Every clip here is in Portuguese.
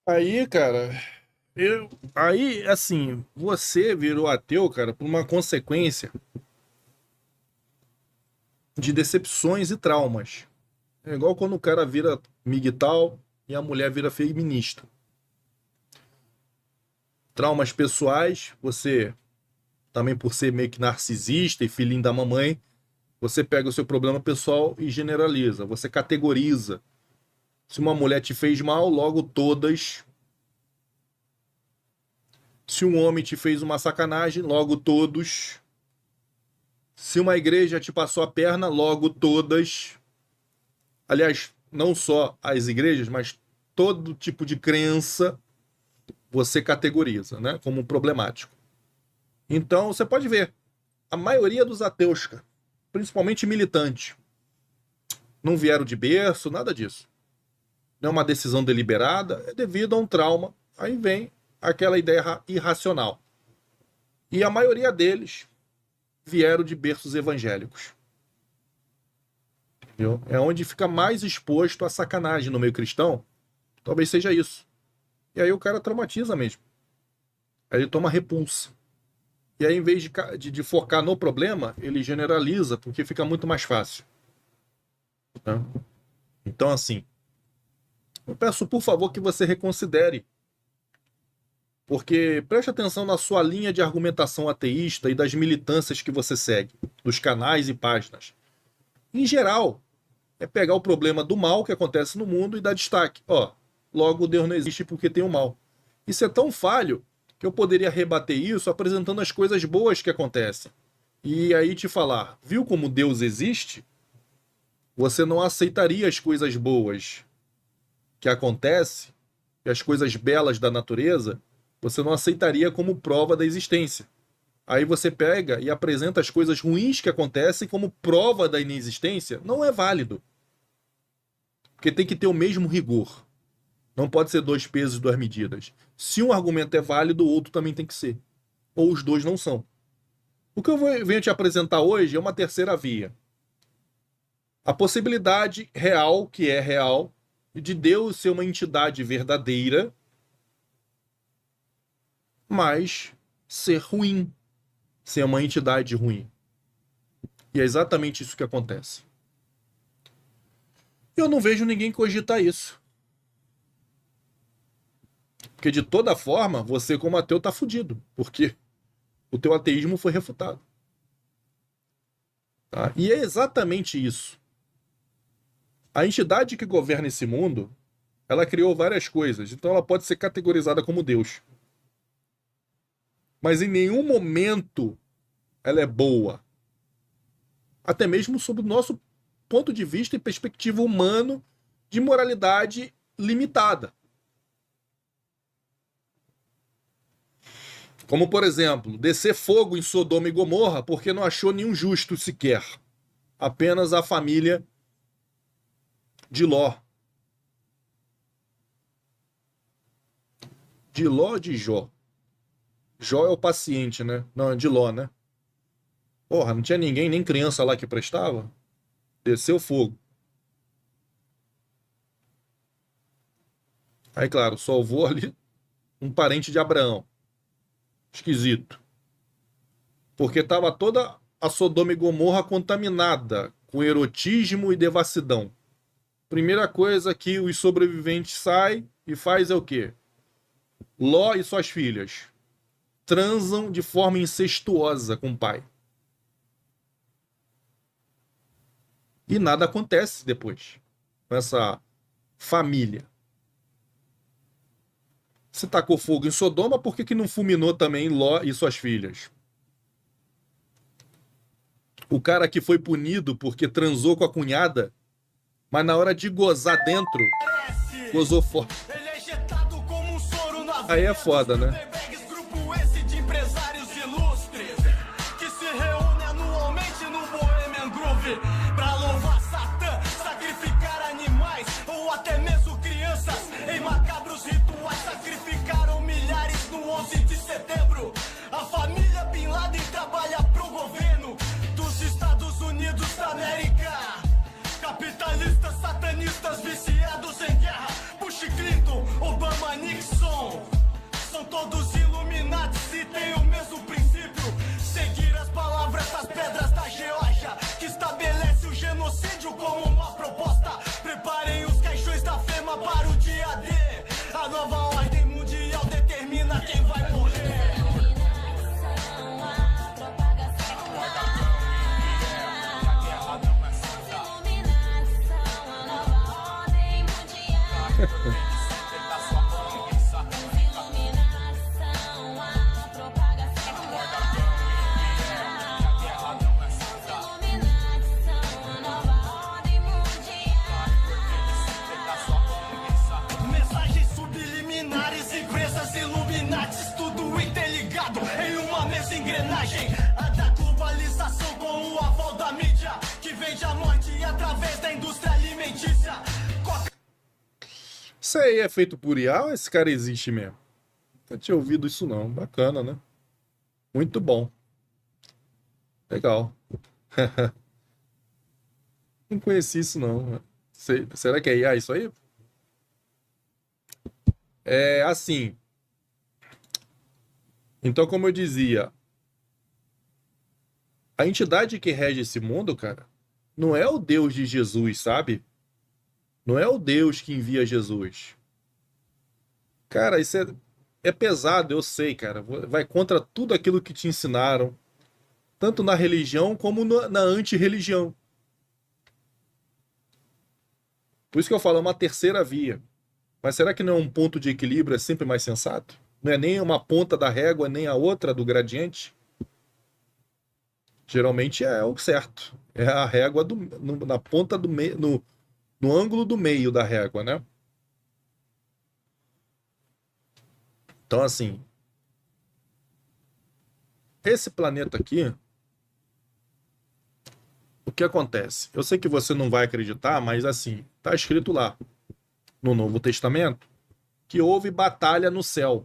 Aí, cara, aí, assim, você virou ateu, cara, por uma consequência de decepções e traumas. É igual quando o cara vira migtal e a mulher vira feminista. Traumas pessoais, você também por ser meio que narcisista e filhinho da mamãe, você pega o seu problema pessoal e generaliza, você categoriza. Se uma mulher te fez mal, logo todas. Se um homem te fez uma sacanagem, logo todos. Se uma igreja te passou a perna, logo todas. Aliás, não só as igrejas, mas todo tipo de crença você categoriza, né, como problemático. Então, você pode ver, a maioria dos ateus, cara, principalmente militantes, não vieram de berço, nada disso. Não é uma decisão deliberada, é devido a um trauma. Aí vem aquela ideia irracional. E a maioria deles vieram de berços evangélicos. Entendeu? É onde fica mais exposto a sacanagem no meio cristão. Talvez seja isso. E aí o cara traumatiza mesmo. Aí ele toma repulsa. E aí, em vez de focar no problema, ele generaliza, porque fica muito mais fácil. Né? Então, assim, eu peço, por favor, que você reconsidere. Porque preste atenção na sua linha de argumentação ateísta e das militâncias que você segue, dos canais e páginas. Em geral, é pegar o problema do mal que acontece no mundo e dar destaque. Ó, logo Deus não existe porque tem o mal. Isso é tão falho que eu poderia rebater isso apresentando as coisas boas que acontecem. E aí te falar, viu como Deus existe? Você não aceitaria as coisas boas que acontecem, e as coisas belas da natureza, você não aceitaria como prova da existência. Aí você pega e apresenta as coisas ruins que acontecem como prova da inexistência, não é válido. Porque tem que ter o mesmo rigor. Não pode ser dois pesos e duas medidas. Se um argumento é válido, o outro também tem que ser. Ou os dois não são. O que eu venho te apresentar hoje é uma terceira via. A possibilidade real, que é real, de Deus ser uma entidade verdadeira, mas ser ruim, ser uma entidade ruim. E é exatamente isso que acontece. Eu não vejo ninguém cogitar isso. Porque de toda forma, você como ateu tá fudido. Porque o teu ateísmo foi refutado. Tá? E é exatamente isso. A entidade que governa esse mundo, ela criou várias coisas. Então ela pode ser categorizada como Deus. Mas em nenhum momento ela é boa. Até mesmo sob o nosso ponto de vista e perspectiva humano de moralidade limitada. Como, por exemplo, descer fogo em Sodoma e Gomorra porque não achou nenhum justo sequer. Apenas a família de Ló. De Ló ou de Jó? Jó é o paciente, né? Não, é de Ló, né? Porra, não tinha ninguém, nem criança lá que prestava? Desceu fogo. Aí, claro, salvou ali um parente de Abraão. Esquisito. Porque estava toda a Sodoma e Gomorra contaminada com erotismo e devassidão. Primeira coisa que os sobreviventes saem e faz é o quê? Ló e suas filhas transam de forma incestuosa com o pai. E nada acontece depois com essa família. Se tacou fogo em Sodoma, por que não fulminou também Ló e suas filhas? O cara que foi punido porque transou com a cunhada, mas na hora de gozar dentro, gozou forte. Aí é foda, né? A família Bin Laden trabalha pro governo dos Estados Unidos da América. Capitalistas, satanistas, viciados em guerra. Bush Clinton, Obama, Nixon. Mensagens subliminares, empresas iluminatis, tudo interligado em uma mesma engrenagem. A da globalização com o aval da mídia, que vende a morte através da indústria alimentícia. Isso aí é feito por IA ou esse cara existe mesmo? Nunca tinha ouvido isso não. Bacana, né? Muito bom. Legal. Não conheci isso não. Será que é IA isso aí? É assim. Então, como eu dizia, a entidade que rege esse mundo, cara, não é o Deus de Jesus, sabe? Não é o Deus que envia Jesus. Cara, isso é pesado, eu sei, cara. Vai contra tudo aquilo que te ensinaram, tanto na religião como na anti-religião. Por isso que eu falo, é uma terceira via. Mas será que não é um ponto de equilíbrio, é sempre mais sensato? Não é nem uma ponta da régua, nem a outra do gradiente? Geralmente é o certo. É a régua na ponta do meio, no ângulo do meio da régua, né? Então, assim, esse planeta aqui, o que acontece? Eu sei que você não vai acreditar, mas assim, tá escrito lá no Novo Testamento que houve batalha no céu.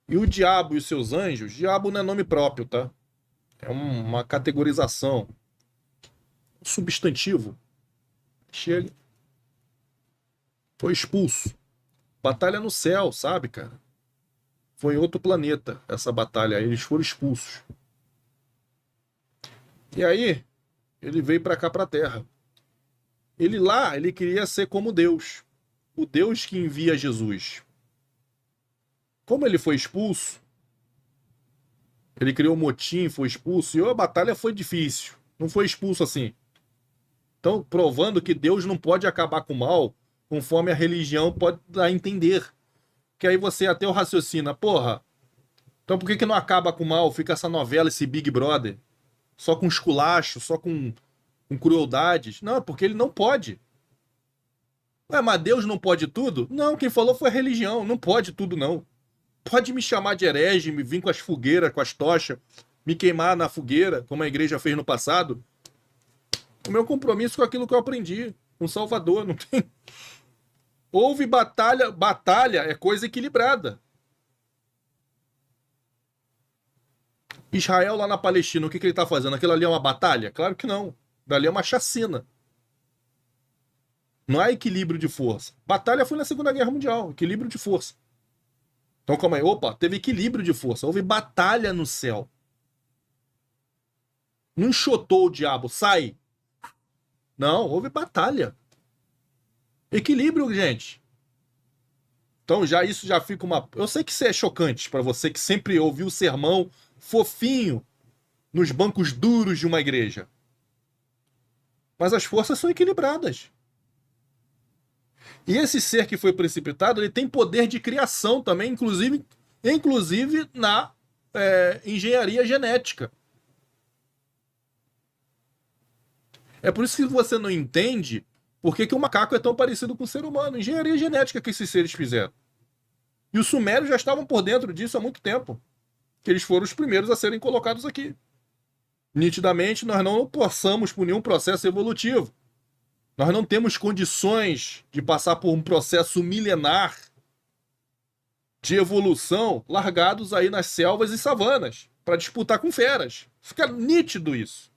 E o diabo e os seus anjos, diabo não é nome próprio, tá? É uma categorização, um substantivo. Chega, foi expulso. Batalha no céu, sabe, cara? Foi em outro planeta essa batalha, aí eles foram expulsos. E aí, ele veio pra cá, pra Terra. Ele queria ser como Deus. O Deus que envia Jesus. Como ele foi expulso, ele criou um motim, foi expulso, e a batalha foi difícil. Não foi expulso assim. Então, provando que Deus não pode acabar com o mal, conforme a religião pode dar a entender. Que aí você até o raciocina, porra, então por que não acaba com o mal? Fica essa novela, esse Big Brother, só com esculacho, só com crueldades. Não, porque ele não pode. Ué, mas Deus não pode tudo? Não, quem falou foi a religião, não pode tudo não. Pode me chamar de herege, me vir com as fogueiras, com as tochas, me queimar na fogueira, como a igreja fez no passado. O meu compromisso com aquilo que eu aprendi, com Salvador, não tem. Houve batalha, batalha é coisa equilibrada. Israel lá na Palestina, o que ele está fazendo? Aquilo ali é uma batalha? Claro que não. Dali é uma chacina. Não há equilíbrio de força. Batalha foi na Segunda Guerra Mundial, equilíbrio de força. Então calma aí, opa, teve equilíbrio de força, houve batalha no céu. Não enxotou o diabo, sai. Não, houve batalha. Equilíbrio, gente. Então isso já fica uma... Eu sei que isso é chocante para você que sempre ouviu o sermão fofinho nos bancos duros de uma igreja. Mas as forças são equilibradas. E esse ser que foi precipitado, ele tem poder de criação também, inclusive na engenharia genética. É por isso que você não entende por que o macaco é tão parecido com o ser humano. Engenharia genética que esses seres fizeram. E os sumérios já estavam por dentro disso há muito tempo. Que eles foram os primeiros a serem colocados aqui. Nitidamente, nós não passamos por nenhum processo evolutivo. Nós não temos condições de passar por um processo milenar de evolução largados aí nas selvas e savanas para disputar com feras. Fica nítido isso.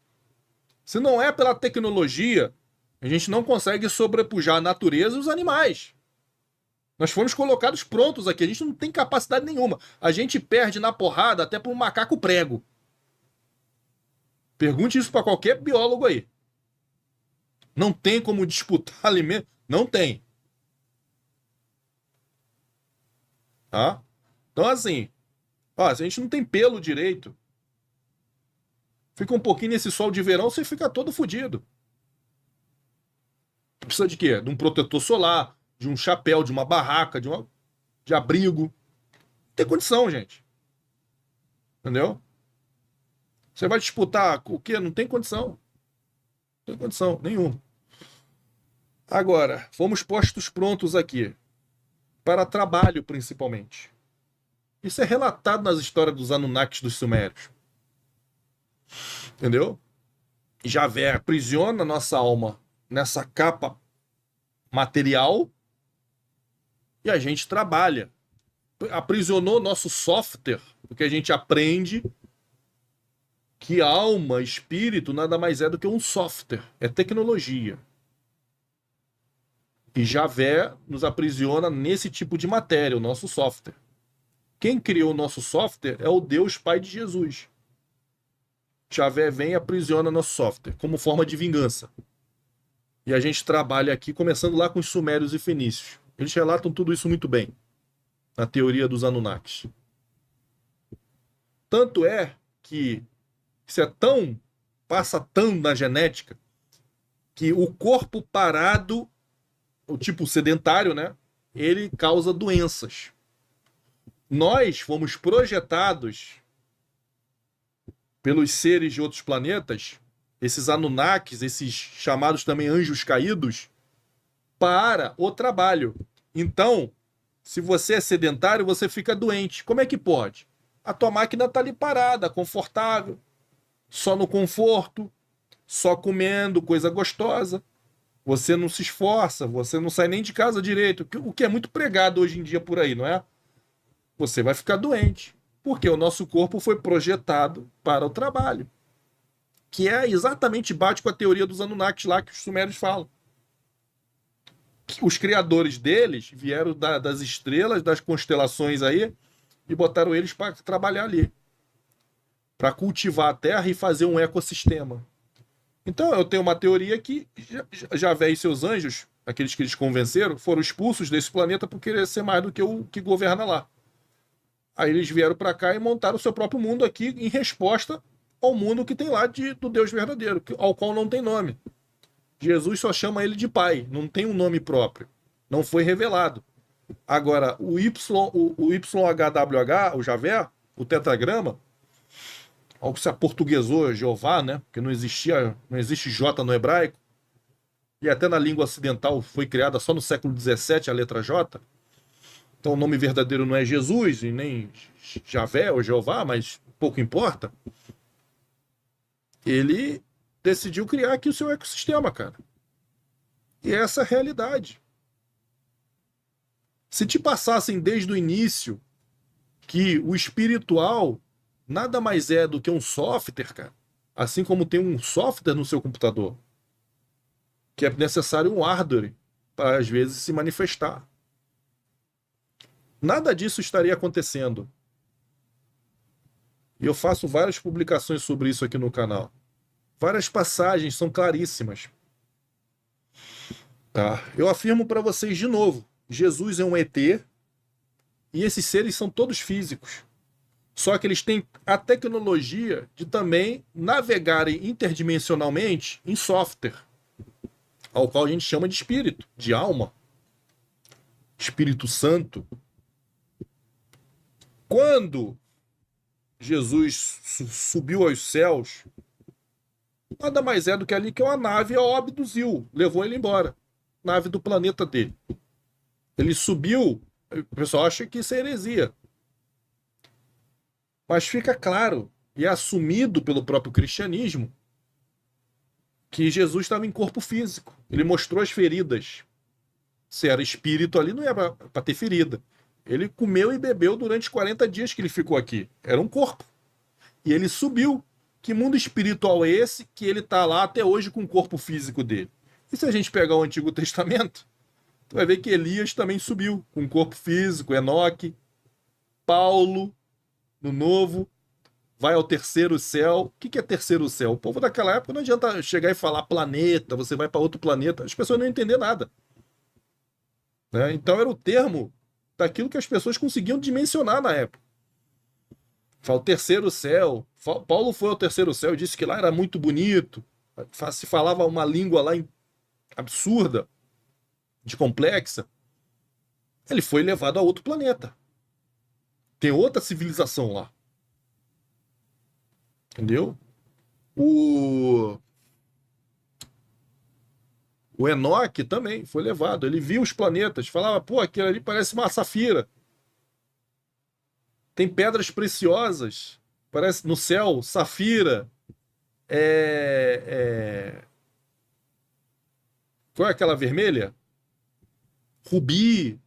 Se não é pela tecnologia, a gente não consegue sobrepujar a natureza e os animais. Nós fomos colocados prontos aqui, a gente não tem capacidade nenhuma. A gente perde na porrada até para um macaco prego. Pergunte isso para qualquer biólogo aí. Não tem como disputar alimento? Não tem. Tá? Então, assim, ó, se a gente não tem pelo direito, fica um pouquinho nesse sol de verão, você fica todo fodido. Precisa de quê? De um protetor solar, de um chapéu, de uma barraca, de abrigo. Não tem condição, gente. Entendeu? Você vai disputar o quê? Não tem condição. Não tem condição nenhuma. Agora, fomos postos prontos aqui. Para trabalho, principalmente. Isso é relatado nas histórias dos Anunnakis dos Sumérios. Entendeu? Javé aprisiona nossa alma nessa capa material e a gente trabalha. Aprisionou nosso software, porque a gente aprende que alma, espírito, nada mais é do que um software, é tecnologia. E Javé nos aprisiona nesse tipo de matéria, o nosso software. Quem criou o nosso software é o Deus Pai de Jesus. Javé vem e aprisiona nosso software, como forma de vingança. E a gente trabalha aqui, começando lá com os sumérios e fenícios. Eles relatam tudo isso muito bem, na teoria dos Anunnakis. Tanto é que isso é tão, passa tão na genética, que o corpo parado, o tipo sedentário, né? Ele causa doenças. Nós fomos projetados pelos seres de outros planetas, esses Anunnakis, esses chamados também anjos caídos, para o trabalho. Então, se você é sedentário, você fica doente. Como é que pode? A tua máquina está ali parada, confortável, só no conforto, só comendo coisa gostosa. Você não se esforça, você não sai nem de casa direito, o que é muito pregado hoje em dia por aí, não é? Você vai ficar doente, porque o nosso corpo foi projetado para o trabalho, que é exatamente bate com a teoria dos Anunnakis lá que os sumérios falam. Os criadores deles vieram das estrelas, das constelações aí, e botaram eles para trabalhar ali, para cultivar a terra e fazer um ecossistema. Então eu tenho uma teoria que Javé e seus anjos, aqueles que eles convenceram, foram expulsos desse planeta por querer ser mais do que o que governa lá. Aí eles vieram para cá e montaram o seu próprio mundo aqui em resposta ao mundo que tem lá do Deus verdadeiro, ao qual não tem nome. Jesus só chama ele de pai, não tem um nome próprio. Não foi revelado. Agora, o YHWH, o Javé, o tetragrama, algo que se aportuguesou Jeová, né? Porque não existe J no hebraico. E até na língua ocidental foi criada só no século XVII a letra J. Então o nome verdadeiro não é Jesus e nem Javé ou Jeová, mas pouco importa. Ele decidiu criar aqui o seu ecossistema, cara. E essa é a realidade. Se te passassem desde o início que o espiritual nada mais é do que um software, cara, assim como tem um software no seu computador, que é necessário um hardware para às vezes se manifestar. Nada disso estaria acontecendo. E eu faço várias publicações sobre isso aqui no canal. Várias passagens são claríssimas. Tá? Eu afirmo para vocês de novo, Jesus é um ET e esses seres são todos físicos. Só que eles têm a tecnologia de também navegarem interdimensionalmente em software, ao qual a gente chama de espírito, de alma. Espírito Santo. Quando Jesus subiu aos céus, nada mais é do que ali que uma nave o abduziu, levou ele embora. Nave do planeta dele. Ele subiu, o pessoal acha que isso é heresia. Mas fica claro e é assumido pelo próprio cristianismo que Jesus estava em corpo físico. Ele mostrou as feridas. Se era espírito ali, não era para ter ferida. Ele comeu e bebeu durante 40 dias que ele ficou aqui. Era um corpo. E ele subiu. Que mundo espiritual é esse que ele está lá até hoje com o corpo físico dele? E se a gente pegar o Antigo Testamento, tu vai ver que Elias também subiu com o corpo físico, Enoque, Paulo, no Novo, vai ao terceiro céu. O que é terceiro céu? O povo daquela época não adianta chegar e falar planeta, você vai para outro planeta. As pessoas não entendem nada. Né? Então era o termo daquilo que as pessoas conseguiam dimensionar na época. Fala o terceiro céu. Paulo foi ao terceiro céu e disse que lá era muito bonito. Se falava uma língua lá absurda. de complexa, ele foi levado a outro planeta. Tem outra civilização lá. Entendeu? O Enoque também foi levado. Ele viu os planetas, falava, pô, aquilo ali parece uma safira. Tem pedras preciosas, parece no céu, safira. Qual é aquela vermelha? Rubi.